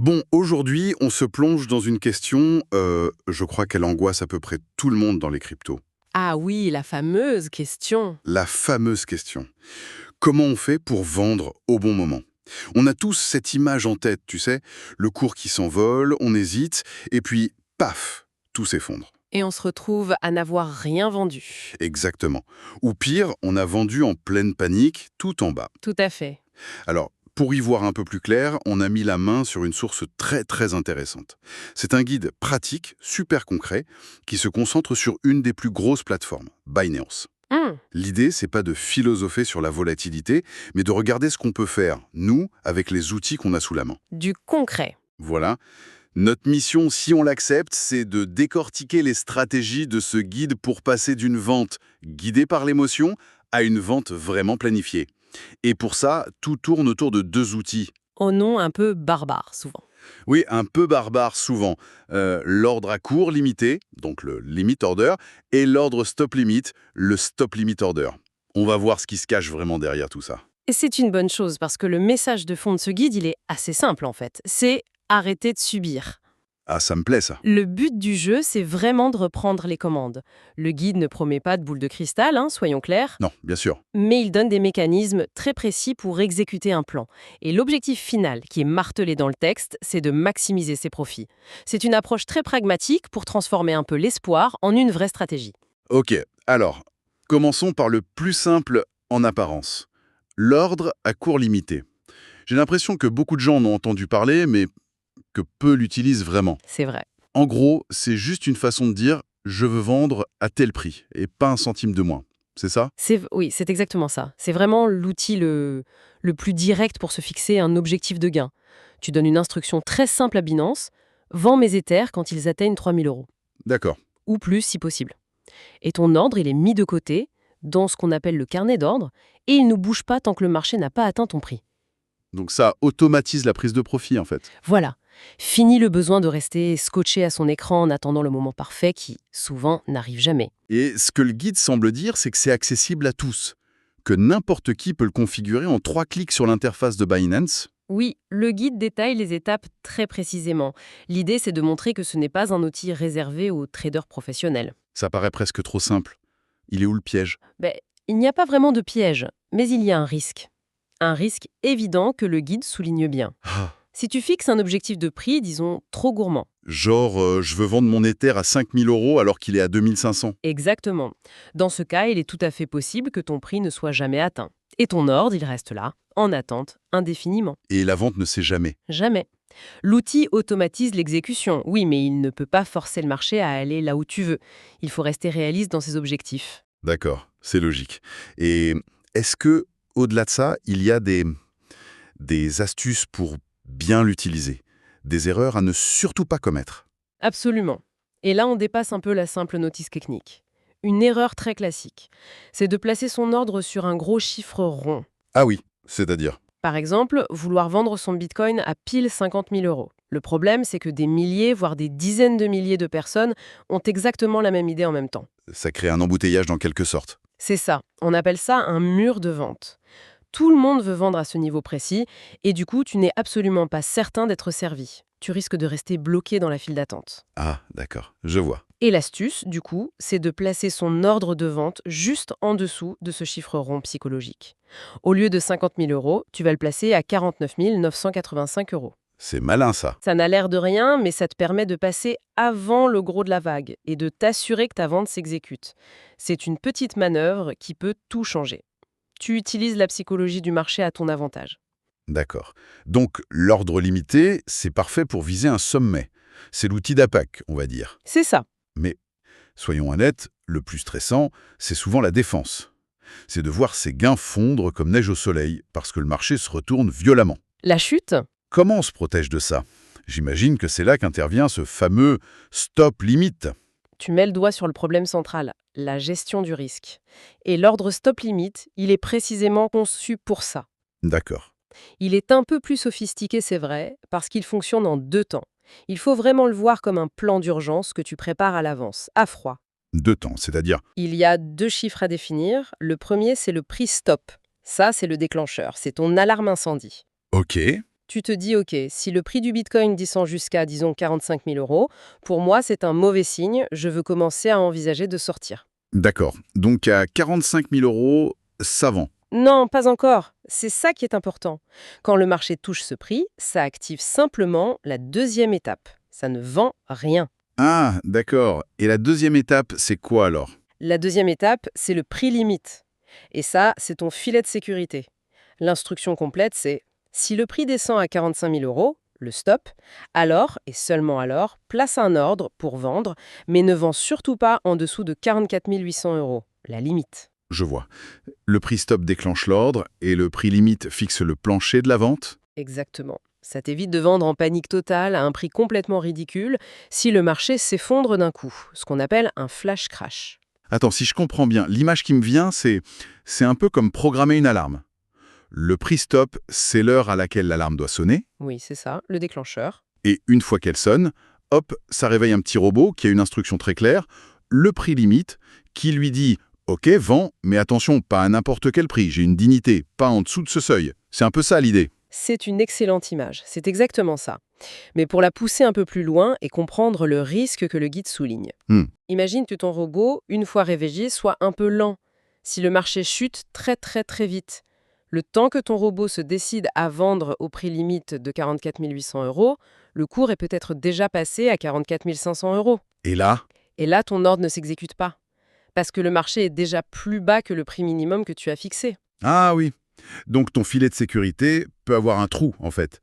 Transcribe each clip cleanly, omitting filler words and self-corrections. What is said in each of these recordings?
Bon, aujourd'hui, on se plonge dans une question, je crois qu'elle angoisse à peu près tout le monde dans les cryptos. Ah oui, la fameuse question. La fameuse question. Comment on fait pour vendre au bon moment? On a tous cette image en tête, tu sais, le cours qui s'envole, on hésite, et puis, paf, tout s'effondre. Et on se retrouve à n'avoir rien vendu. Exactement. Ou pire, on a vendu en pleine panique, tout en bas. Tout à fait. Alors, pour y voir un peu plus clair, on a mis la main sur une source très intéressante. C'est un guide pratique, super concret, qui se concentre sur une des plus grosses plateformes, Binance. Hmm, L'idée, c'est pas de philosopher sur la volatilité, mais de regarder ce qu'on peut faire, nous, avec les outils qu'on a sous la main. du concret. Voilà. Notre mission, si on l'accepte, c'est de décortiquer les stratégies de ce guide pour passer d'une vente guidée par l'émotion à une vente vraiment planifiée. Et pour ça, tout tourne autour de deux outils. Au nom un peu barbare, souvent. Oui, un peu barbare souvent. L'ordre à court limité, donc le limit order, et l'ordre stop limit, le stop limit order. On va voir ce qui se cache vraiment derrière tout ça. Et c'est une bonne chose parce que le message de fond de ce guide, il est assez simple en fait. C'est arrêter de subir. Ah, ça me plaît ça. Le but du jeu, c'est vraiment de reprendre les commandes. Le guide ne promet pas de boule de cristal, soyons clairs, Non, bien sûr. mais il donne des mécanismes très précis pour exécuter un plan. Et l'objectif final, qui est martelé dans le texte, c'est de maximiser ses profits. C'est une approche très pragmatique pour transformer un peu l'espoir en une vraie stratégie. Ok, alors, commençons par le plus simple en apparence. L'ordre à court limité. J'ai l'impression que beaucoup de gens en ont entendu parler, mais que peu l'utilisent vraiment. C'est vrai. En gros, c'est juste une façon de dire « je veux vendre à tel prix » et pas un centime de moins. C'est ça? Oui, c'est exactement ça. C'est vraiment l'outil le plus direct pour se fixer un objectif de gain. Tu donnes une instruction très simple à Binance, vends mes Ethers quand ils atteignent 3000 euros. D'accord. Ou plus si possible. Et ton ordre, il est mis de côté, dans ce qu'on appelle le carnet d'ordre, et il ne bouge pas tant que le marché n'a pas atteint ton prix. Donc ça automatise la prise de profit en fait. Voilà. Fini le besoin de rester scotché à son écran en attendant le moment parfait qui, souvent, n'arrive jamais. Et ce que le guide semble dire, c'est que c'est accessible à tous, que n'importe qui peut le configurer en 3 clics sur l'interface de Binance. Oui, le guide détaille les étapes très précisément. L'idée, c'est de montrer que ce n'est pas un outil réservé aux traders professionnels. Ça paraît presque trop simple. Il est où le piège? Ben, il n'y a pas vraiment de piège, mais il y a un risque. Un risque évident que le guide souligne bien. Ah, Si tu fixes un objectif de prix, disons, trop gourmand. genre, je veux vendre mon Ether à 5000 euros alors qu'il est à 2500. Exactement. Dans ce cas, il est tout à fait possible que ton prix ne soit jamais atteint. Et ton ordre, il reste là, en attente, indéfiniment. Et la vente ne sait jamais. Jamais. L'outil automatise l'exécution, oui, mais il ne peut pas forcer le marché à aller là où tu veux. Il faut rester réaliste dans ses objectifs. D'accord, c'est logique. Et est-ce que, au-delà de ça, il y a des astuces pour bien l'utiliser? Des erreurs à ne surtout pas commettre? Absolument. Et là, on dépasse un peu la simple notice technique. Une erreur très classique, c'est de placer son ordre sur un gros chiffre rond. Ah oui, c'est-à-dire? Par exemple, vouloir vendre son bitcoin à pile 50 000 euros. Le problème, c'est que des milliers, voire des dizaines de milliers de personnes ont exactement la même idée en même temps. Ça crée un embouteillage dans quelque sorte. C'est ça, on appelle ça un mur de vente. Tout le monde veut vendre à ce niveau précis, et du coup, tu n'es absolument pas certain d'être servi. Tu risques de rester bloqué dans la file d'attente. Ah, d'accord, je vois. Et l'astuce, du coup, c'est de placer son ordre de vente juste en dessous de ce chiffre rond psychologique. Au lieu de 50 000 euros, tu vas le placer à 49 985 euros. C'est malin ça. Ça n'a l'air de rien, mais ça te permet de passer avant le gros de la vague et de t'assurer que ta vente s'exécute. C'est une petite manœuvre qui peut tout changer. Tu utilises la psychologie du marché à ton avantage. D'accord. Donc, l'ordre limité, c'est parfait pour viser un sommet. C'est l'outil d'attaque, on va dire. C'est ça. Mais, soyons honnêtes, le plus stressant, c'est souvent la défense. C'est de voir ses gains fondre comme neige au soleil, parce que le marché se retourne violemment. La chute, Comment on se protège de ça? J'imagine que c'est là qu'intervient ce fameux stop limit. tu mets le doigt sur le problème central, la gestion du risque. Et l'ordre stop limit, il est précisément conçu pour ça. D'accord. Il est un peu plus sophistiqué, c'est vrai, parce qu'il fonctionne en 2 temps. Il faut vraiment le voir comme un plan d'urgence que tu prépares à l'avance, à froid. 2 temps, c'est-à-dire... Il y a 2 chiffres à définir. Le premier, c'est le prix stop. Ça, c'est le déclencheur, c'est ton alarme incendie. Ok, Tu te dis, OK, si le prix du Bitcoin descend jusqu'à, disons, 45 000 euros, pour moi, c'est un mauvais signe, je veux commencer à envisager de sortir. D'accord. Donc à 45 000 euros, ça vend. Non, pas encore. C'est ça qui est important. Quand le marché touche ce prix, ça active simplement la deuxième étape. Ça ne vend rien. Ah, d'accord. Et la deuxième étape, c'est quoi alors? La deuxième étape, c'est le prix limite. Et ça, c'est ton filet de sécurité. L'instruction complète, c'est si le prix descend à 45 000 euros, le stop, alors, et seulement alors, place un ordre pour vendre, mais ne vends surtout pas en dessous de 44 800 euros, la limite. Je vois. Le prix stop déclenche l'ordre et le prix limite fixe le plancher de la vente? Exactement. Ça t'évite de vendre en panique totale à un prix complètement ridicule si le marché s'effondre d'un coup, ce qu'on appelle un flash crash. Attends, si je comprends bien, l'image qui me vient, c'est un peu comme programmer une alarme. Le prix stop, c'est l'heure à laquelle l'alarme doit sonner, Oui, c'est ça, le déclencheur. et une fois qu'elle sonne, hop, ça réveille un petit robot qui a une instruction très claire, le prix limite, qui lui dit «Ok, vends, mais attention, pas à n'importe quel prix, j'ai une dignité, pas en dessous de ce seuil». C'est un peu ça l'idée. C'est une excellente image, c'est exactement ça. Mais pour la pousser un peu plus loin et comprendre le risque que le guide souligne. Hmm, Imagine que ton robot, une fois réveillé, soit un peu lent. Si le marché chute très très très vite, le temps que ton robot se décide à vendre au prix limite de 44 800 euros, le cours est peut-être déjà passé à 44 500 euros. Et là, Et là, ton ordre ne s'exécute pas, parce que le marché est déjà plus bas que le prix minimum que tu as fixé. ah oui, donc ton filet de sécurité peut avoir un trou, en fait.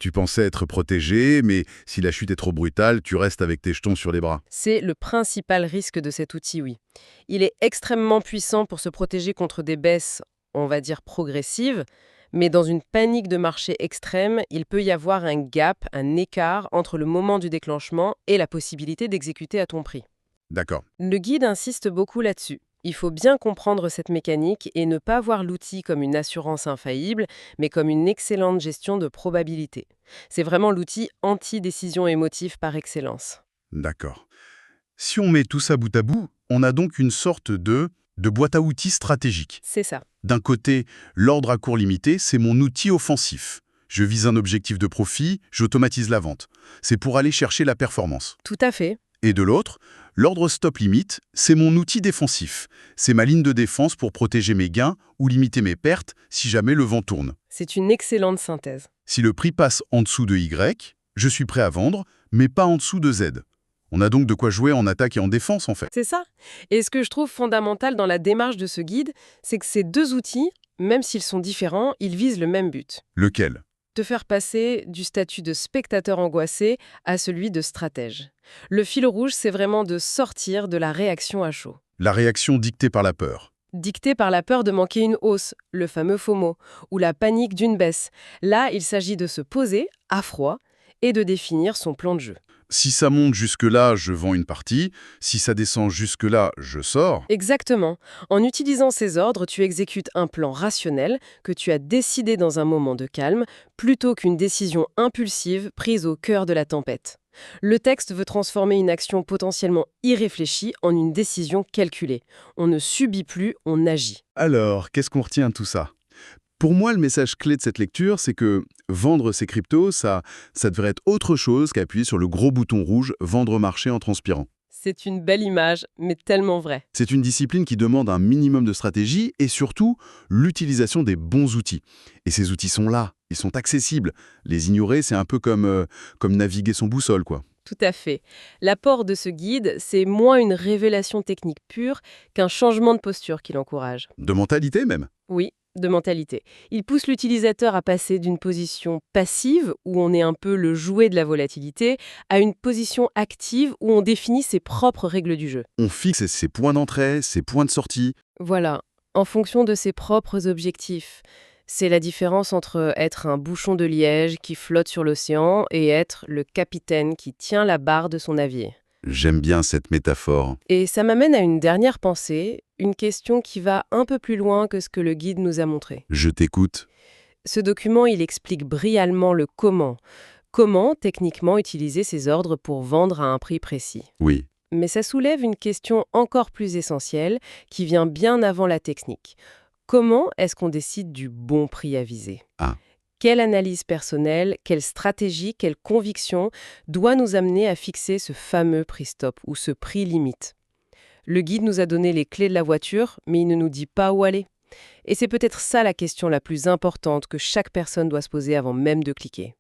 Tu pensais être protégé, mais si la chute est trop brutale, tu restes avec tes jetons sur les bras. C'est le principal risque de cet outil, oui. Il est extrêmement puissant pour se protéger contre des baisses, on va dire progressives, mais dans une panique de marché extrême, il peut y avoir un gap, un écart entre le moment du déclenchement et la possibilité d'exécuter à ton prix. D'accord. Le guide insiste beaucoup là-dessus. Il faut bien comprendre cette mécanique et ne pas voir l'outil comme une assurance infaillible, mais comme une excellente gestion de probabilité. C'est vraiment l'outil anti-décision émotive par excellence. D'accord. Si on met tout ça bout à bout, on a donc une sorte de boîte à outils stratégique. C'est ça. D'un côté, l'ordre à court limité, c'est mon outil offensif. Je vise un objectif de profit, j'automatise la vente. C'est pour aller chercher la performance. Tout à fait. Et de l'autre, l'ordre stop limite, c'est mon outil défensif. C'est ma ligne de défense pour protéger mes gains ou limiter mes pertes si jamais le vent tourne. C'est une excellente synthèse. Si le prix passe en dessous de Y, je suis prêt à vendre, mais pas en dessous de Z. On a donc de quoi jouer en attaque et en défense, en fait. C'est ça. Et ce que je trouve fondamental dans la démarche de ce guide, c'est que ces deux outils, même s'ils sont différents, ils visent le même but. Lequel? Te faire passer du statut de spectateur angoissé à celui de stratège. Le fil rouge, c'est vraiment de sortir de la réaction à chaud. La réaction dictée par la peur. Dictée par la peur de manquer une hausse, le fameux FOMO, ou la panique d'une baisse. Là, il s'agit de se poser, à froid, et de définir son plan de jeu. Si ça monte jusque-là, je vends une partie. Si ça descend jusque-là, je sors. Exactement. En utilisant ces ordres, tu exécutes un plan rationnel que tu as décidé dans un moment de calme, plutôt qu'une décision impulsive prise au cœur de la tempête. Le texte veut transformer une action potentiellement irréfléchie en une décision calculée. On ne subit plus, on agit. Alors, qu'est-ce qu'on retient de tout ça? Pour moi, le message clé de cette lecture, c'est que vendre ses cryptos, ça devrait être autre chose qu'appuyer sur le gros bouton rouge « Vendre marché en transpirant ». C'est une belle image, mais tellement vraie. C'est une discipline qui demande un minimum de stratégie et surtout l'utilisation des bons outils. Et ces outils sont là, ils sont accessibles. Les ignorer, c'est un peu comme naviguer son boussole, quoi. Tout à fait. L'apport de ce guide, c'est moins une révélation technique pure qu'un changement de posture qui l'encourage. De mentalité même. Oui, de mentalité. Il pousse l'utilisateur à passer d'une position passive, où on est un peu le jouet de la volatilité, à une position active, où on définit ses propres règles du jeu. On fixe ses points d'entrée, ses points de sortie. Voilà, en fonction de ses propres objectifs. C'est la différence entre être un bouchon de liège qui flotte sur l'océan et être le capitaine qui tient la barre de son navire. J'aime bien cette métaphore. Et ça m'amène à une dernière pensée, une question qui va un peu plus loin que ce que le guide nous a montré. Je t'écoute. Ce document, il explique brillamment le comment. Comment, techniquement, utiliser ces ordres pour vendre à un prix précis. Oui. Mais ça soulève une question encore plus essentielle qui vient bien avant la technique. Comment est-ce qu'on décide du bon prix à viser? Ah. Quelle analyse personnelle, quelle stratégie, quelle conviction doit nous amener à fixer ce fameux prix stop ou ce prix limite? Le guide nous a donné les clés de la voiture, mais il ne nous dit pas où aller. Et c'est peut-être ça la question la plus importante que chaque personne doit se poser avant même de cliquer.